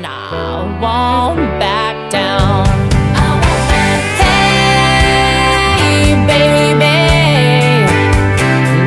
and I won't back down. Hey, baby,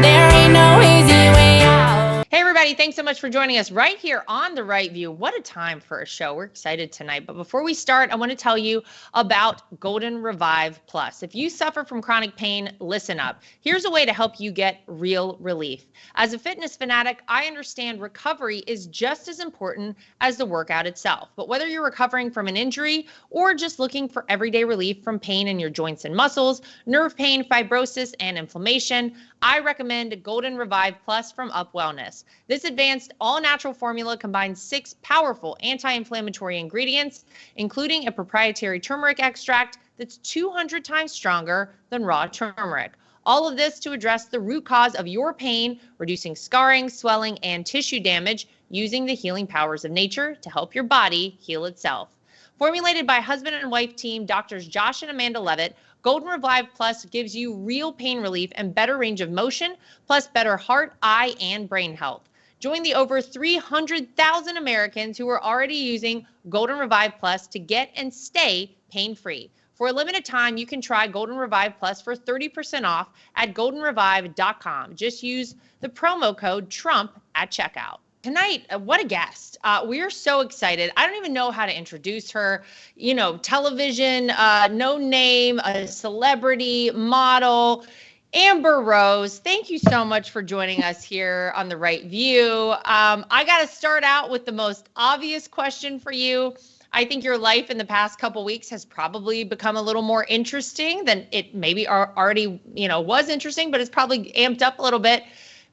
there ain't no easy way out. Hey everybody, thanks so much for joining us right here on The Right View. What a time for a show. We're excited tonight. But before we start, I want to tell you about Golden Revive Plus. If you suffer from chronic pain, listen up. Here's a way to help you get real relief. As a fitness fanatic, I understand recovery is just as important as the workout itself. But whether you're recovering from an injury or just looking for everyday relief from pain in your joints and muscles, nerve pain, fibrosis, and inflammation, I recommend Golden Revive Plus from Up Wellness. This advanced all-natural formula combines 6 powerful anti-inflammatory ingredients, including a proprietary turmeric extract that's 200 times stronger than raw turmeric. All of this to address the root cause of your pain, reducing scarring, swelling, and tissue damage using the healing powers of nature to help your body heal itself. Formulated by husband and wife team Doctors Josh and Amanda Levitt, Golden Revive Plus gives you real pain relief and better range of motion, plus better heart, eye, and brain health. Join the over 300,000 Americans who are already using Golden Revive Plus to get and stay pain-free. For a limited time, you can try Golden Revive Plus for 30% off at goldenrevive.com. Just use the promo code TRUMP at checkout. Tonight, what a guest. We are so excited. I don't even know how to introduce her. You know, television, no name, a celebrity, model. Amber Rose, thank you so much for joining us here on The Right View. I got to start out with the most obvious question for you. I think your life in the past couple weeks has probably become a little more interesting than it maybe already, was interesting, but it's probably amped up a little bit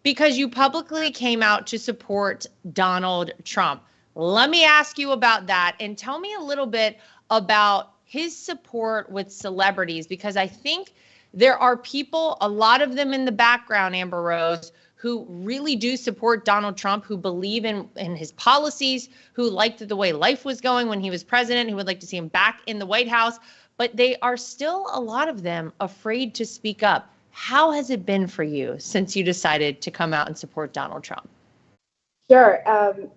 because you publicly came out to support Donald Trump. Let me ask you about that and tell me a little bit about his support with celebrities, because I think there are people, a lot of them in the background, Amber Rose, who really do support Donald Trump, who believe in his policies, who liked the way life was going when he was president, who would like to see him back in the White House. But they are still, a lot of them, afraid to speak up. How has it been for you since you decided to come out and support Donald Trump? Sure.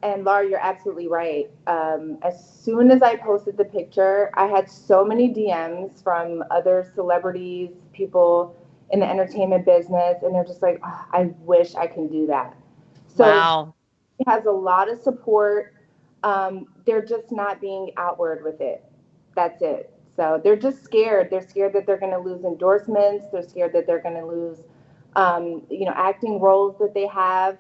And Lara, you're absolutely right. As soon as I posted the picture, I had so many DMs from other celebrities, people in the entertainment business, and they're just like, oh, I wish I can do that. So wow. It has a lot of support. They're just not being outward with it. That's it. So they're just scared. They're scared that they're going to lose endorsements. They're scared that they're going to lose, acting roles that they have.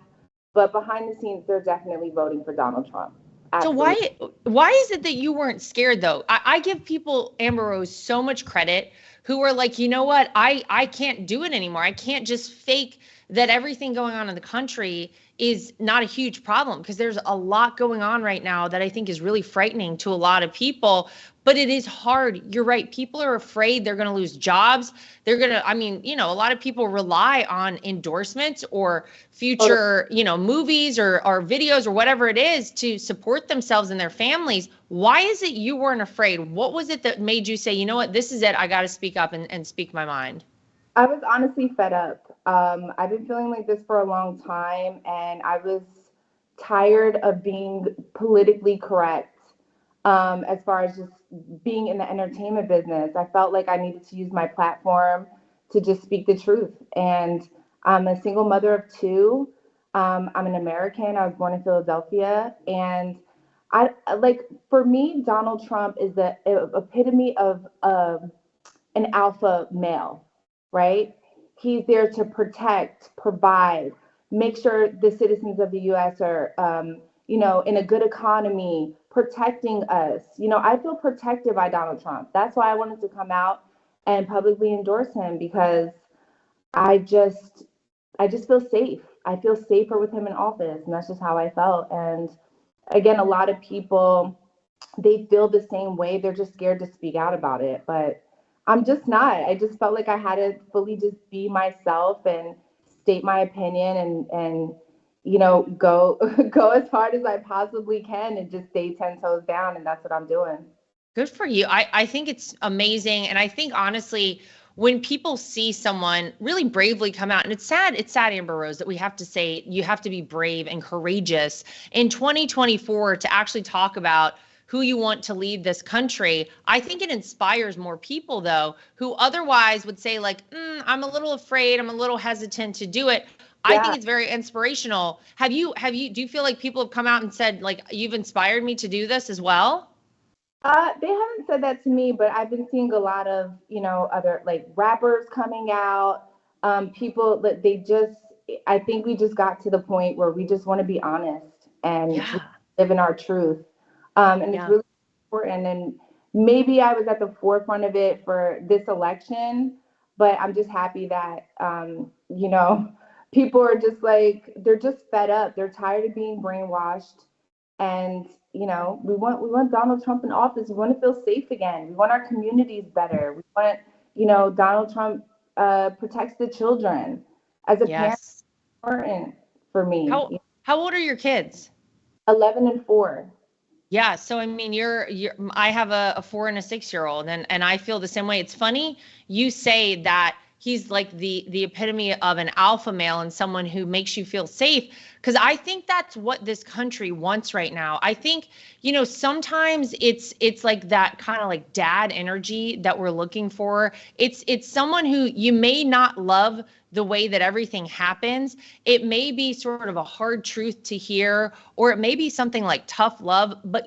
But behind the scenes, they're definitely voting for Donald Trump. Absolutely. So why is it that you weren't scared, though? I give people, Amber Rose, so much credit who are like, you know what? I can't do it anymore. I can't just fake that everything going on in the country is not a huge problem, because there's a lot going on right now that I think is really frightening to a lot of people. But it is hard. You're right. People are afraid they're going to lose jobs. They're going to, a lot of people rely on endorsements or future, movies or videos or whatever it is to support themselves and their families. Why is it you weren't afraid? What was it that made you say, you know what, this is it. I got to speak up and speak my mind? I was honestly fed up. I've been feeling like this for a long time, and I was tired of being politically correct. As far as just being in the entertainment business, I felt like I needed to use my platform to just speak the truth. And I'm a single mother of 2. I'm an American. I was born in Philadelphia. And for me, Donald Trump is the epitome of an alpha male, right? He's there to protect, provide, make sure the citizens of the U.S. are, in a good economy, protecting us. I feel protected by Donald Trump. That's why I wanted to come out and publicly endorse him, because I just feel safe. I feel safer with him in office, and that's just how I felt. And again, a lot of people, they feel the same way. They're just scared to speak out about it, but I'm just not. I just felt like I had to fully just be myself and state my opinion and go as hard as I possibly can and just stay 10 toes down. And that's what I'm doing. Good for you. I think it's amazing. And I think, honestly, when people see someone really bravely come out, and it's sad, Amber Rose, that we have to say you have to be brave and courageous in 2024 to actually talk about who you want to lead this country. I think it inspires more people though, who otherwise would say like, I'm a little afraid, I'm a little hesitant to do it. I think Yeah. it's very inspirational. Do you feel like people have come out and said like, you've inspired me to do this as well? They haven't said that to me, but I've been seeing a lot of, other like rappers coming out, people that I think we just got to the point where we just want to be honest and Yeah. live in our truth. And it's Yeah. really important. And maybe I was at the forefront of it for this election, but I'm just happy that, people are just like, they're just fed up. They're tired of being brainwashed. And we want Donald Trump in office. We want to feel safe again. We want our communities better. We want, Donald Trump protects the children. As a parent, Yes. it's important for me. How old are your kids? 11 and 4. Yeah, so I mean, I have a 4 and a 6-year-old, and I feel the same way. It's funny you say that he's like the epitome of an alpha male and someone who makes you feel safe, because I think that's what this country wants right now. I think, sometimes it's like that kind of like dad energy that we're looking for. It's someone who you may not love the way that everything happens. It may be sort of a hard truth to hear, or it may be something like tough love, but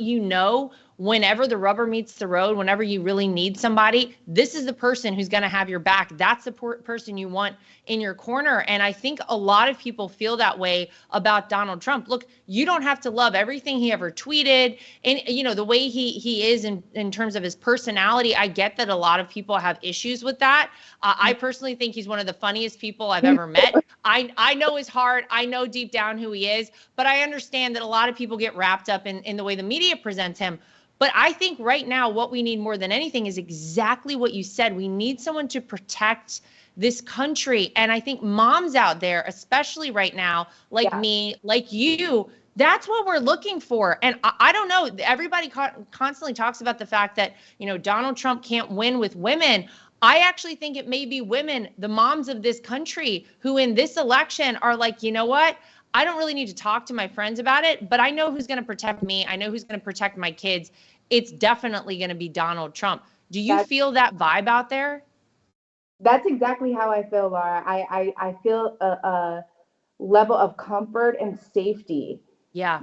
whenever the rubber meets the road, whenever you really need somebody, this is the person who's going to have your back. That's the person you want in your corner. And I think a lot of people feel that way about Donald Trump. Look, you don't have to love everything he ever tweeted. And, the way he is in terms of his personality. I get that a lot of people have issues with that. I personally think he's one of the funniest people I've ever met. I know his heart. I know deep down who he is, but I understand that a lot of people get wrapped up in the way the media presents him. But I think right now what we need more than anything is exactly what you said. We need someone to protect this country. And I think moms out there, especially right now, like Yeah. me, like you, that's what we're looking for. And I don't know, everybody constantly talks about the fact that, Donald Trump can't win with women. I actually think it may be women, the moms of this country, who in this election are like, you know what? I don't really need to talk to my friends about it, but I know who's going to protect me. I know who's going to protect my kids. It's definitely going to be Donald Trump. Do you That's feel that vibe out there? that's exactly how I feel, Laura. I feel a level of comfort and safety Yeah.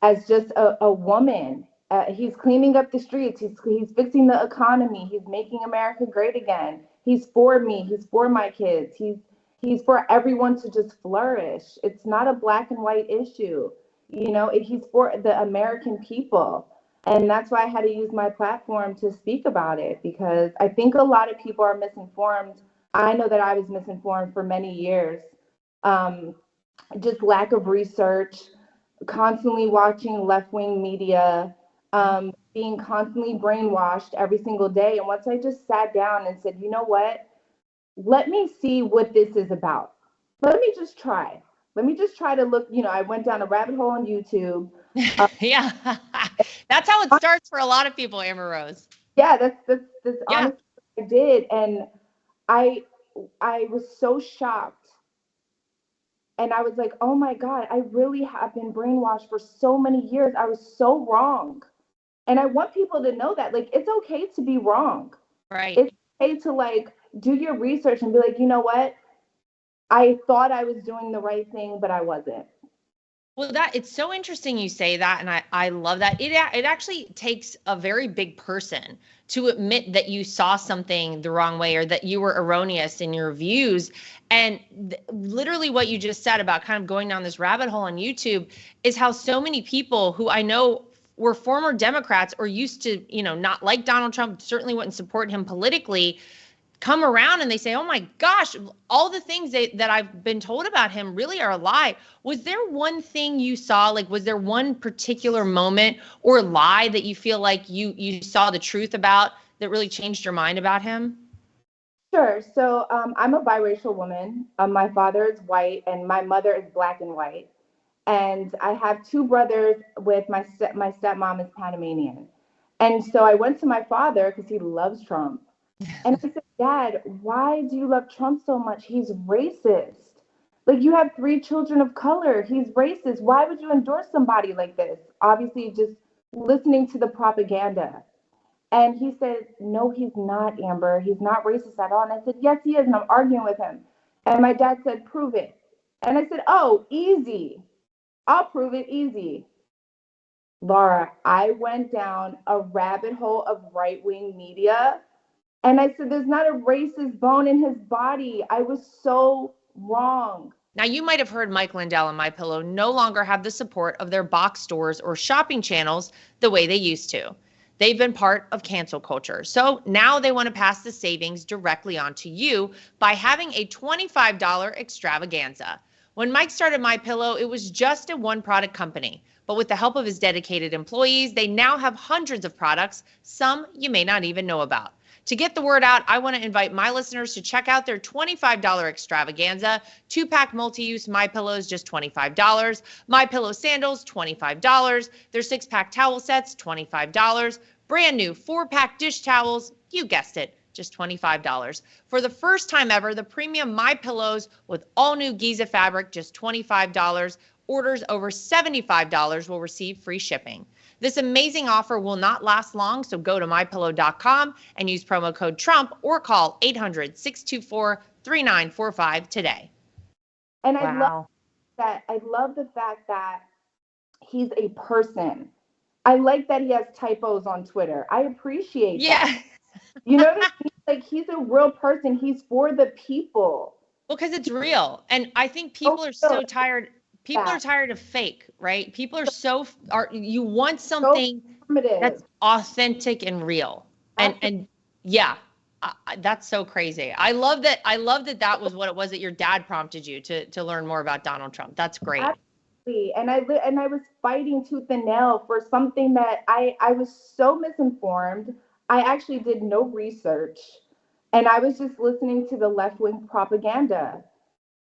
as just a woman. He's cleaning up the streets. He's fixing the economy. He's making America great again. He's for me. He's for my kids. He's for everyone to just flourish. It's not a black and white issue. He's for the American people. And that's why I had to use my platform to speak about it, because I think a lot of people are misinformed. I know that I was misinformed for many years. Um, just lack of research, constantly watching left-wing media, being constantly brainwashed every single day. And once I just sat down and said, you know what, let me see what this is about. Let me just try. Let me just try to look. I went down a rabbit hole on YouTube. Yeah. That's how it starts for a lot of people, Amber Rose. Yeah, that's Yeah. honestly what I did, and I I was so shocked, and I was like, oh my God, I really have been brainwashed for so many years. I was so wrong. And I want people to know that, like, it's okay to be wrong. Right. It's okay to like do your research and be like, you know what? I thought I was doing the right thing, but I wasn't. Well, it's so interesting you say that, and I love that. It actually takes a very big person to admit that you saw something the wrong way or that you were erroneous in your views. And literally what you just said about kind of going down this rabbit hole on YouTube is how so many people who I know were former Democrats or used to, not like Donald Trump, certainly wouldn't support him politically, come around and they say, oh my gosh, all the things that I've been told about him really are a lie. Was there one thing you saw, like, was there one particular moment or lie that you feel like you saw the truth about that really changed your mind about him? Sure. So I'm a biracial woman. My father is white and my mother is black and white. And I have two brothers with my stepmom is Panamanian. And so I went to my father because he loves Trump. And I said, Dad, why do you love Trump so much? He's racist. Like, you have 3 children of color. He's racist. Why would you endorse somebody like this? Obviously, just listening to the propaganda. And he said, no, he's not, Amber. He's not racist at all. And I said, yes, he is. And I'm arguing with him. And my dad said, prove it. And I said, oh, easy. I'll prove it easy. Lara, I went down a rabbit hole of right-wing media. And I said, there's not a racist bone in his body. I was so wrong. Now, you might have heard Mike Lindell and MyPillow no longer have the support of their box stores or shopping channels the way they used to. They've been part of cancel culture. So now they want to pass the savings directly on to you by having a $25 extravaganza. When Mike started MyPillow, it was just a one-product company. But with the help of his dedicated employees, they now have hundreds of products, some you may not even know about. To get the word out, I want to invite my listeners to check out their $25 extravaganza. 2-pack multi-use MyPillows, just $25. MyPillow sandals, $25. Their 6-pack towel sets, $25. Brand new 4-pack dish towels, you guessed it, just $25. For the first time ever, the premium MyPillows with all new Giza fabric, just $25. Orders over $75 will receive free shipping. This amazing offer will not last long, so go to mypillow.com and use promo code Trump or call 800-624-3945 today. And I love that. I love the fact that he's a person. I like that he has typos on Twitter. I appreciate that. You know what I mean? Like, he's a real person. He's for the people. Well, because it's real. And I think people are so tired. People are tired of fake, right? People are you want something that's authentic and real. And yeah, that's so crazy. I love that that was what it was that your dad prompted you to learn more about Donald Trump. That's great. Absolutely. And I was fighting tooth and nail for something that I was so misinformed. I actually did no research, and I was just listening to the left-wing propaganda.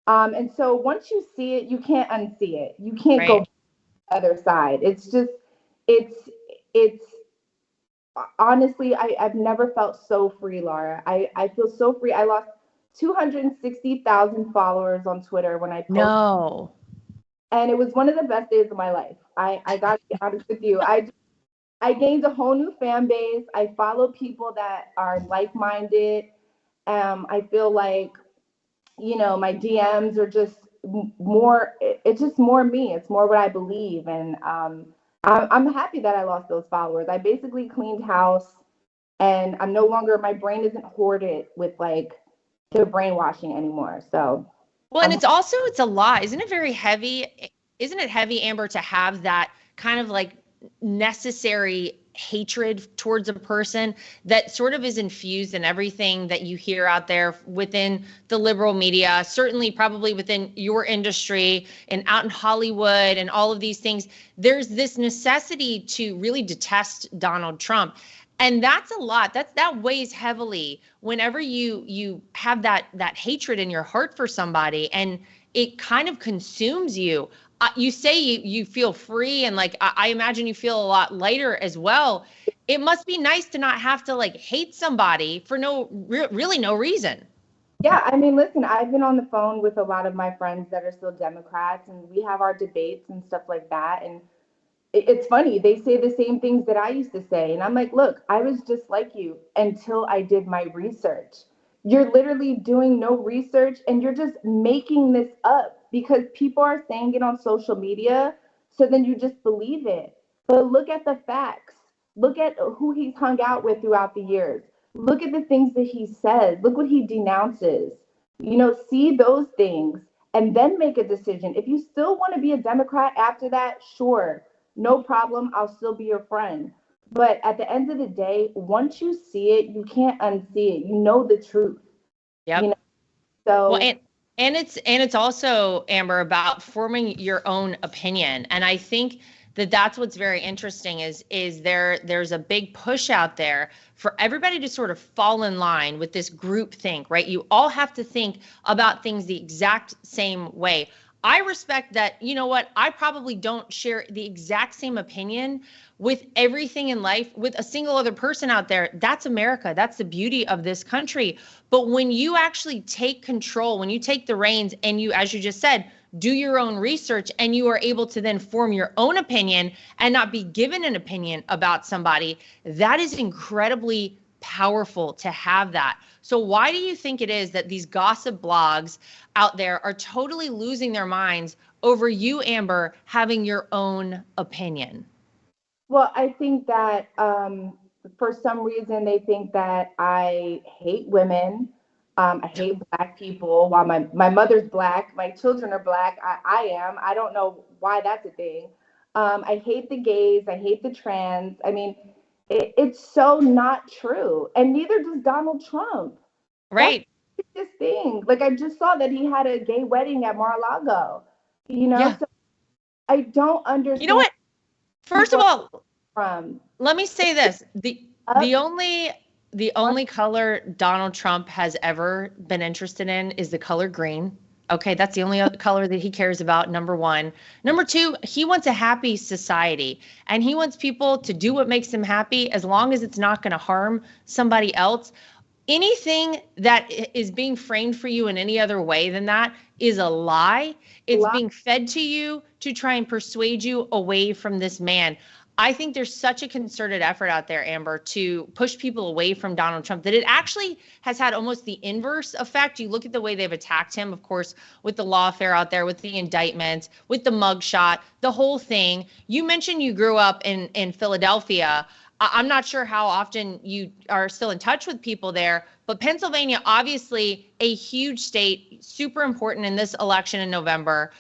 And so once you see it, you can't unsee it. You can't go to the other side. It's just, it's honestly, I've never felt so free, Lara. I feel so free. I lost 260,000 followers on Twitter when I posted. No. And it was one of the best days of my life. I got to be honest with you. I gained a whole new fan base. I follow people that are like-minded. I feel like, you know, my DMs are just more, it's just more me. It's more what I believe. And I'm happy that I lost those followers. I basically cleaned house, and I'm no longer, my brain isn't hoarded with like the brainwashing anymore. So. Well, and it's a lot. Isn't it very heavy? Isn't it heavy, Amber, to have that kind of like necessary hatred towards a person that sort of is infused in everything that you hear out there within the liberal media, certainly probably within your industry and out in Hollywood and all of these things. There's this necessity to really detest Donald Trump. And that's a lot. That weighs heavily whenever you have that hatred in your heart for somebody, and it kind of consumes you. You say you feel free, and like I imagine you feel a lot lighter as well. It must be nice to not have to like hate somebody for really no reason. Yeah, I mean, listen, I've been on the phone with a lot of my friends that are still Democrats, and we have our debates and stuff like that. And it's funny, they say the same things that I used to say. And I'm like, look, I was just like you until I did my research. You're literally doing no research, and you're just making this up because people are saying it on social media. So then you just believe it. But look at the facts. Look at who he's hung out with throughout the years. Look at the things that he says. Look what he denounces. You know, see those things and then make a decision. If you still want to be a Democrat after that, sure, no problem. I'll still be your friend. But at the end of the day, once you see it, you can't unsee it. You know the truth. Yep. You know? So well, and it's also, Amber, about forming your own opinion. And I think that's what's very interesting is there's a big push out there for everybody to sort of fall in line with this group think, right? You all have to think about things the exact same way. I respect that, you know what, I probably don't share the exact same opinion with everything in life with a single other person out there. That's America. That's the beauty of this country. But when you actually take control, when you take the reins and you, as you just said, do your own research, and you are able to then form your own opinion and not be given an opinion about somebody. That is incredibly powerful to have that. So why do you think it is that these gossip blogs out there are totally losing their minds over you, Amber, having your own opinion? Well, I think that for some reason they think that I hate women. I hate black people. While my mother's black, my children are black. I am. I don't know why that's a thing. I hate the gays. I hate the trans. I mean, it's so not true. And neither does Donald Trump. That's Right. this thing. Like I just saw that he had a gay wedding at Mar-a-Lago. Yeah. So I don't You know understand what? First of all, from let me say this. The up the only the only color Donald Trump has ever been interested in is the color green. Okay, that's the only other color that he cares about, number one. Number two, he wants a happy society, and he wants people to do what makes them happy as long as it's not going to harm somebody else. Anything that is being framed for you in any other way than that is a lie. It's lot. being fed to you to try and persuade you away from this man. I think there's such a concerted effort out there, Amber, to push people away from Donald Trump that it actually has had almost the inverse effect. You look at the way they've attacked him, of course, with the lawfare out there, with the indictment, with the mugshot, the whole thing. You mentioned you grew up in Philadelphia. I'm not sure how often you are still in touch with people there, but Pennsylvania, obviously a huge state, super important in this election in November.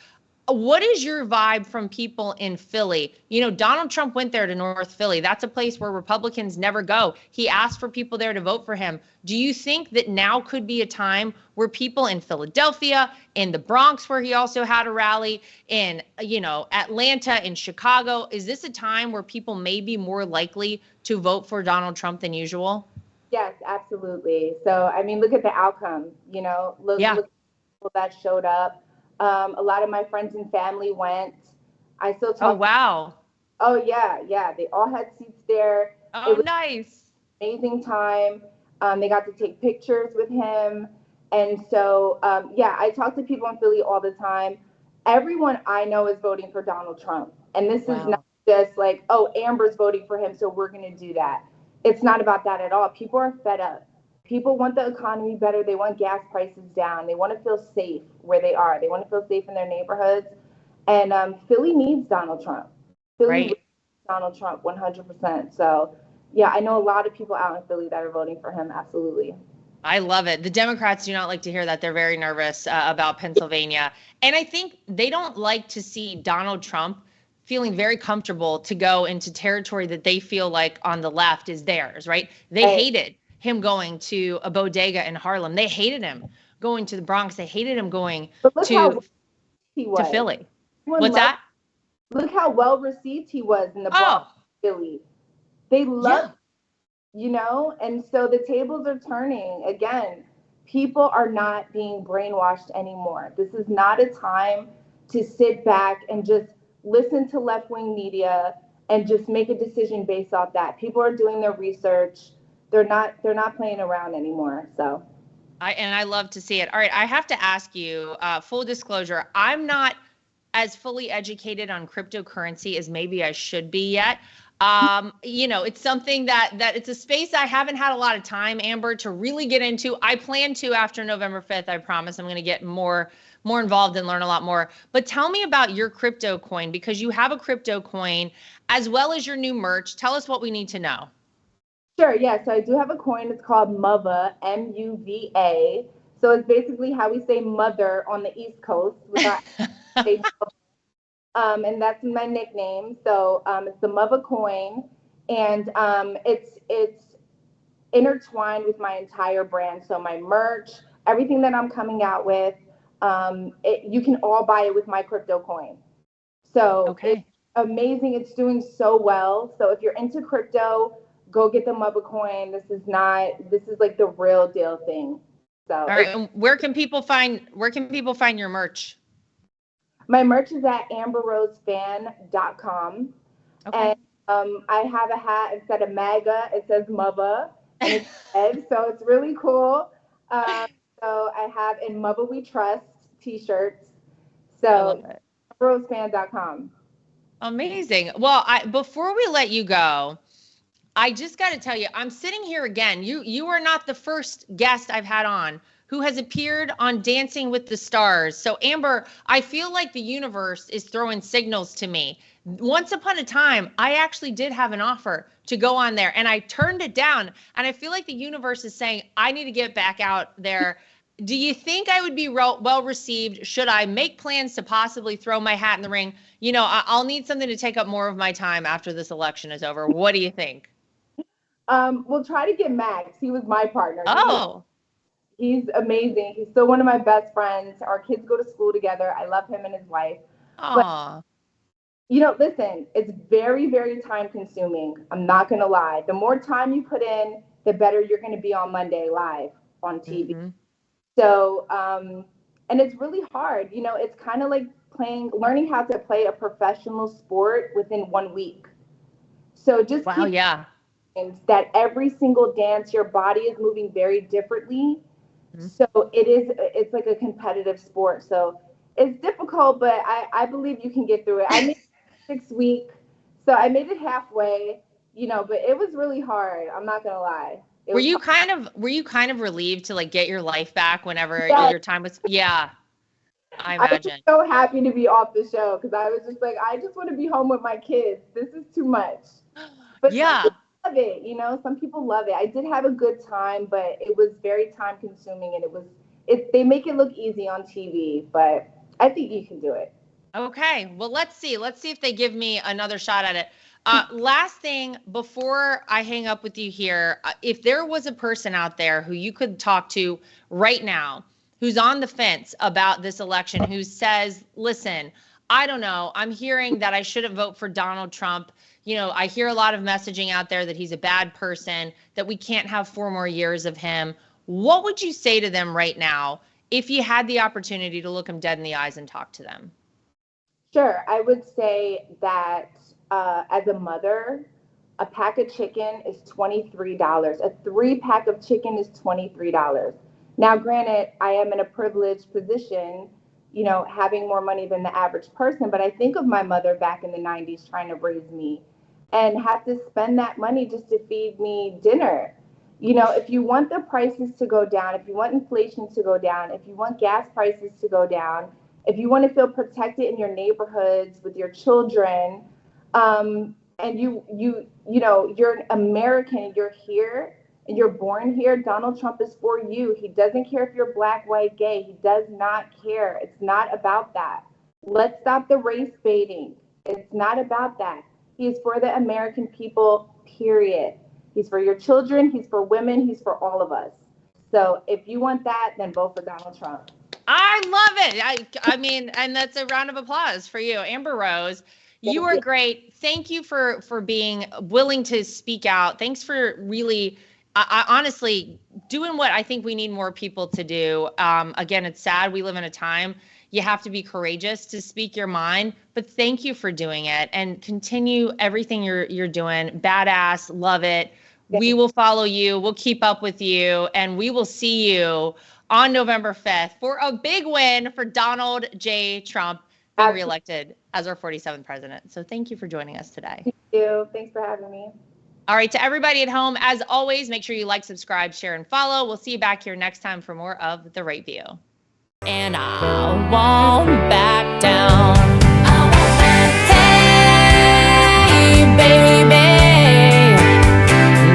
What is your vibe from people in Philly? You know, Donald Trump went there to North Philly. That's a place where Republicans never go. He asked for people there to vote for him. Do you think that now could be a time where people in Philadelphia, in the Bronx, where he also had a rally, in, Atlanta, in Chicago, is this a time where people may be more likely to vote for Donald Trump than usual? Yes, absolutely. So I mean, look at the outcome. Yeah. Look at people that showed up. A lot of my friends and family went. I still Oh, talk to. wow. Oh yeah, yeah. They all had seats there. It Oh, was nice. an amazing time. They got to take pictures with him, and so yeah, I talk to people in Philly all the time. Everyone I know is voting for Donald Trump, and this is not Wow. just like, oh, Amber's voting for him, so we're going to do that. It's not about that at all. People are fed up. People want the economy better. They want gas prices down. They want to feel safe where they are. They want to feel safe in their neighborhoods. And Philly needs Donald Trump. Philly really Right. needs Donald Trump 100%. So, yeah, I know a lot of people out in Philly that are voting for him. Absolutely. I love it. The Democrats do not like to hear that. They're very nervous about Pennsylvania. And I think they don't like to see Donald Trump feeling very comfortable to go into territory that they feel like on the left is theirs, right? They Hey, hated him going to a bodega in Harlem. They hated him going to the Bronx. They hated him going but look how to well he to was. Philly. Everyone What's loved. that? Look how well received he was in the Bronx, Oh, Philly. They yeah. loved, and so the tables are turning again. People are not being brainwashed anymore. This is not a time to sit back and just listen to left-wing media and just make a decision based off that. People are doing their research. They're not playing around anymore. So I love to see it. All right, I have to ask you, full disclosure, I'm not as fully educated on cryptocurrency as maybe I should be yet. It's something that it's a space I haven't had a lot of time, Amber, to really get into. I plan to after November 5th. I promise I'm going to get more involved and learn a lot more. But tell me about your crypto coin, because you have a crypto coin as well as your new merch. Tell us what we need to know. sure, yeah. So I do have a coin. It's called MUVA, MUVA. So it's basically how we say mother on the East Coast with our and that's my nickname. So it's the Mother Coin, and it's intertwined with my entire brand. So my merch, everything that I'm coming out with, you can all buy it with my crypto coin. So it's Okay. amazing. It's doing so well. So if you're into crypto, go get the Mother Coin. This is like the real deal thing. So All right. And where can people find your merch? my merch is at amberrosefan.com. Okay. And I have a hat instead of MAGA. It says Mother, and it's red, so it's really cool. Um, so I have in Mother We Trust t-shirts. I love So it. rosefan.com. Amazing. Well, before we let you go, I just got to tell you, I'm sitting here again. You are not the first guest I've had on who has appeared on Dancing with the Stars. So Amber, I feel like the universe is throwing signals to me. Once upon a time, I actually did have an offer to go on there and I turned it down. And I feel like the universe is saying, I need to get back out there. Do you think I would be well received? Should I make plans to possibly throw my hat in the ring? I'll need something to take up more of my time after this election is over. What do you think? We'll try to get Max. He was my partner. Oh, He's amazing. He's still one of my best friends. Our kids go to school together. I love him and his wife. But aw. listen, it's very, very time consuming. I'm not going to lie. The more time you put in, the better you're going to be on Monday live on TV. Mm-hmm. So, and it's really hard. It's kind of like learning how to play a professional sport within 1 week. So just Wow, keep yeah. that every single dance, your body is moving very differently. Mhm. So it's like a competitive sport. So it's difficult, but I believe you can get through it. I made it 6 weeks, so I made it halfway, but it was really hard. I'm not gonna lie. It Were was you hard. kind of relieved to like get your life back whenever Yeah, your time was, yeah, I I was imagine. so happy to be off the show because I was just like, I just want to be home with my kids. This is too much. But some Yeah. people love it. Some people love it. I did have a good time, but it was very time consuming, and they make it look easy on TV, but I think you can do it. Okay. Well, let's see. Let's see if they give me another shot at it. Last thing before I hang up with you here, if there was a person out there who you could talk to right now, who's on the fence about this election, who says, listen, I don't know, I'm hearing that I shouldn't vote for Donald Trump. I hear a lot of messaging out there that he's a bad person, that we can't have 4 more years of him. What would you say to them right now if you had the opportunity to look them dead in the eyes and talk to them? Sure. I would say that as a mother, a pack of chicken is $23. A 3 pack of chicken is $23. Now, granted, I am in a privileged position, having more money than the average person, but I think of my mother back in the 90s trying to raise me and have to spend that money just to feed me dinner. If you want the prices to go down, if you want inflation to go down, if you want gas prices to go down, if you want to feel protected in your neighborhoods with your children, and you're an American, you're here and you're born here, Donald Trump is for you. He doesn't care if you're black, white, gay. He does not care. It's not about that. Let's stop the race baiting. It's not about that. He is for the American people, period. He's for your children, he's for women, he's for all of us. So if you want that, then vote for Donald Trump. I love it. I mean, and that's a round of applause for you, Amber Rose. You Thank are you. great. Thank you for being willing to speak out. Thanks for really, I honestly doing what I think we need more people to do. Again, it's sad we live in a time you have to be courageous to speak your mind, but thank you for doing it and continue everything you're doing. Badass, love it. We will follow you. We'll keep up with you, and we will see you on November 5th for a big win for Donald J. Trump being Absolutely. reelected as our 47th president. So thank you for joining us today. Thank you. Thanks for having me. All right, to everybody at home, as always, make sure you like, subscribe, share, and follow. We'll see you back here next time for more of The Right View. And I won't back down. Hey, baby,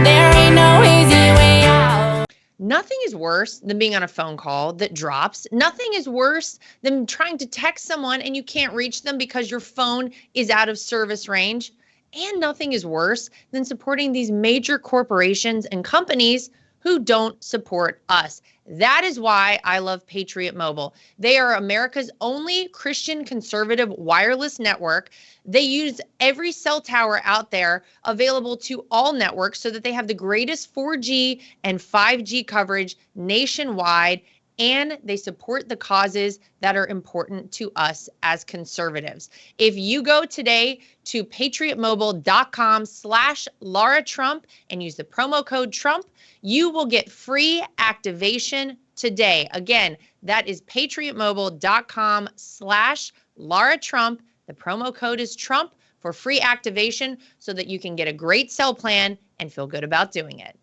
there ain't no easy way out. Nothing is worse than being on a phone call that drops. Nothing is worse than trying to text someone and you can't reach them because your phone is out of service range. And nothing is worse than supporting these major corporations and companies who don't support us. That is why I love Patriot Mobile. They are America's only Christian conservative wireless network. They use every cell tower out there available to all networks so that they have the greatest 4G and 5G coverage nationwide. and they support the causes that are important to us as conservatives. If you go today to patriotmobile.com/Lara Trump and use the promo code Trump, you will get free activation today. Again, that is patriotmobile.com/Lara Trump. The promo code is Trump for free activation so that you can get a great cell plan and feel good about doing it.